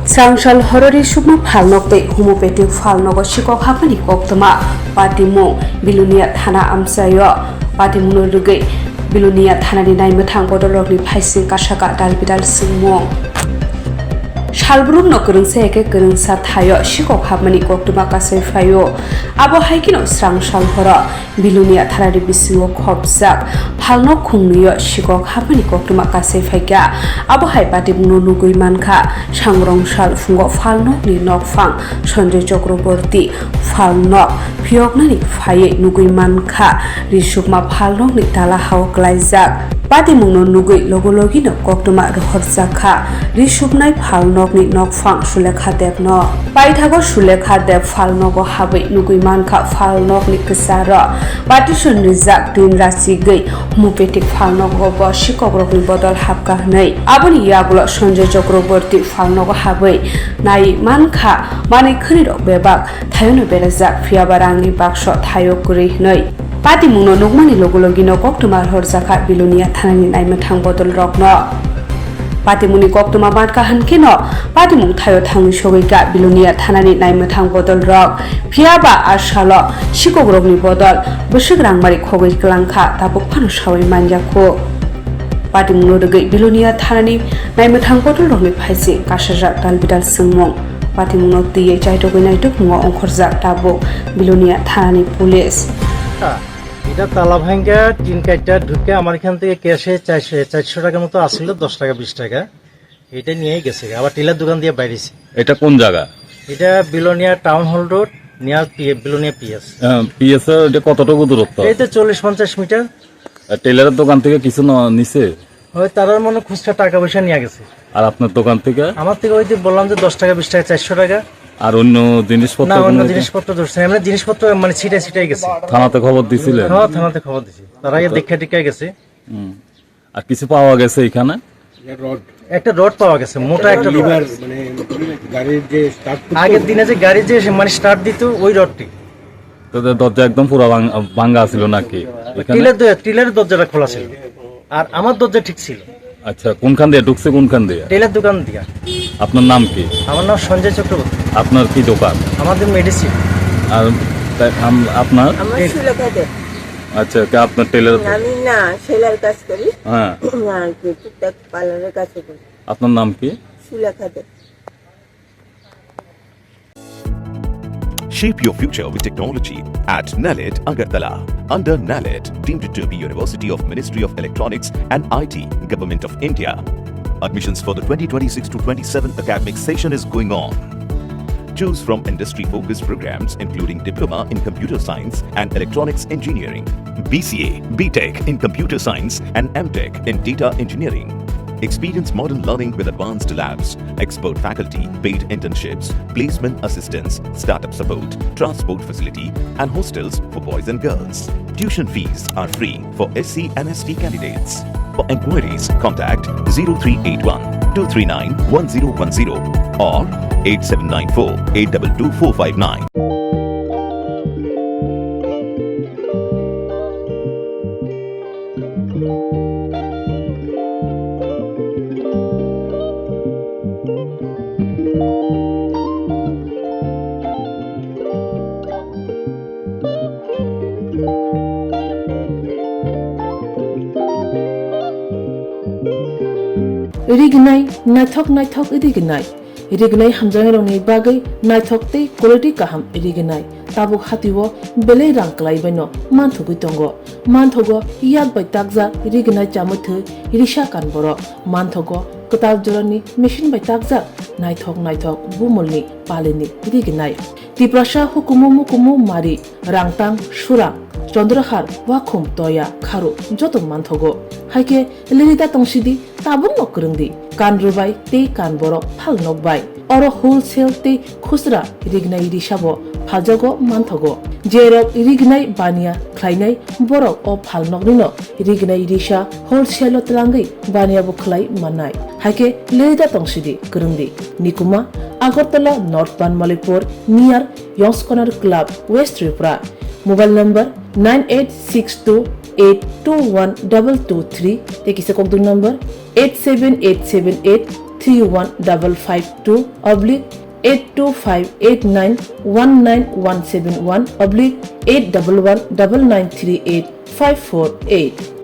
Srangchal horori sukma Phalnok te homeopathic Phalnok Sikhok Hapkha koktoma patimung Belonia Thana amsayo patimung rugai Belonia Thana ni naimthang bodolok ni phaising kasaka dalbidal singmong Shalbrum no kerengsa eke kerengsa thayo Sikhok Hapkha koktoma kasai phayo abo haikino Srangchal hora Belonia Thana ni bisingo khopjak Phalnok Khungnwio Sikhok Hapkha koktoma kasai phaika abo hai patimung nugui mankha Swrangchati fungo Phalnok ni nokfang Sanjay Chakraborty Phalnok phioknani phaye nugui mankha risukma Phalnok ni tala haw klaijak patimungno nugui logologi no koktoma rohorjakha risuknai Phalnok ni nokfang Sulekha debno paithago Sulekha deb Phalnogo habai nugui mankha Phalnok ni kisaro patison rijak tin rachi gei homeopathic Phalnogo bo Sikhok rokni bodol Hapkha hnai aboni yagulo Sanjay Chakraborty Phalnogo habai nai mankha mani khani rok bebak thayono berajak phiabarangni bakso thayo kuri hnai patimungno nugmani logologi no koktoma horjakha Belonia Thanani naimthang bodol rokno patimungni koktoma batka hankeno patimung thayo thangni sogaika Belonia Thanani naimthang bodol rok phiaba asalo Sikhok rokni bodol bwsik rangmari khogoi klangkha tabuk phano sawai manjakho patimungno rugai Belonia Thanani naimthang bodol rokni phaisi kasajak dalbidal singmong patimungno tiye chaitogoi naitok mungo ongkhorjak tabuk Belonia Thanani police এটা তালা ভাঙ্গা tin কাইটা ঢুকে আমার এখান থেকে ক্যাশে 400 টাকার মতো আসছিল 10 টাকা 20 টাকা এটা নিয়েই গেছে আবার টেলার দোকান দিয়ে বাইরেছে এটা কোন জায়গা এটা Belonia town hall road near Belonia PS PS এটা কতটুকু দূরত্ব এই তো 40-50 মিটার টেলারের দোকান থেকে কিছু নিছে হয় তারার মনে খুচরা টাকা পয়সা নিয়ে গেছে আর আপনার দোকান থেকে আমার থেকে ওই যে বললাম যে 10 টাকা 20 টাকা 400 টাকা আর অন্য জিনিসপত্র না অন্য জিনিসপত্র ধরছে আমরা জিনিসপত্র মানে ছিটাই গেছে থানাতে খবর দিছিলেন হ্যাঁ থানাতে খবর দিছি তারা এই দেখে টিকা গেছে আর কিছু পাওয়া গেছে এখানে একটা রড পাওয়া গেছে মোটা একটা লিভার মানে গাড়ির যে স্টার্ট আগের দিনে যে গাড়ি যে মানে স্টার্ট দিত ওই রডটি তো দরজা একদম পুরো ভাঙা ছিল নাকি টিলার দরজাটা খোলা ছিল আর আমার দরজা ঠিক ছিল আচ্ছা কোনখান দিয়ে ঢুকছে কোনখান দিয়ে টেলার দোকান দিয়ে আপনার নাম কি আমার নাম সঞ্জয় চক্রবর্তী আপনার কি দোকান আমাদের মেডিসিন আর আপনার আমার সুলেখা দে আচ্ছা কে আপনার টেলার আমি না সেলার কাজ করি হ্যাঁ আর কি টুকটাক পার্লারের কাজ করি আপনার নাম কি সুলেখা দে Shape your future with technology at NALED Agartala. Under NALED, deemed to be University of Ministry of Electronics and IT, Government of India. Admissions for the 2026 to 27 academic session is going on. Choose from industry-focused programs including Diploma in Computer Science and Electronics Engineering, BCA, BTech in Computer Science and MTech in Data Engineering. Experience modern learning with advanced labs, expert faculty, paid internships, placement assistance, startup support, transport facility, and hostels for boys and girls. Tuition fees are free for SC and ST candidates. For enquiries, contact 0381 239 1010 or 8794 822 459. Rignai, naithok Rignai hamjangroni bagai naithok tei quality kaham rignai tabuk hatiwo belei rang klai baino manthugui tongo manthogo yak bai takja rignai chamuthu risha kan boro manthogo kotal jorani machine bai takja naithok bumulni palini rignai tiprasha hukumu mari rangtang surang Chandrahar wakhum toya kharu joto manthogo haike lirida tongsidi tabung nokrungdi kanrubai te kanborok Phalnok bai oro wholesale te khusra rignai risabo phaljago manthogo jerok rignai bania khlainai borok o Phalnok nino rignai risa wholesale tlangai bania bo khlai manai haike lirida tongsidi krungdi nikuma Agartala North Banmalipur near Youngs Corner Club West Tripura Mobile number 9862821223 Take is a contact number 87878 31552 /82589191171 /8119938 548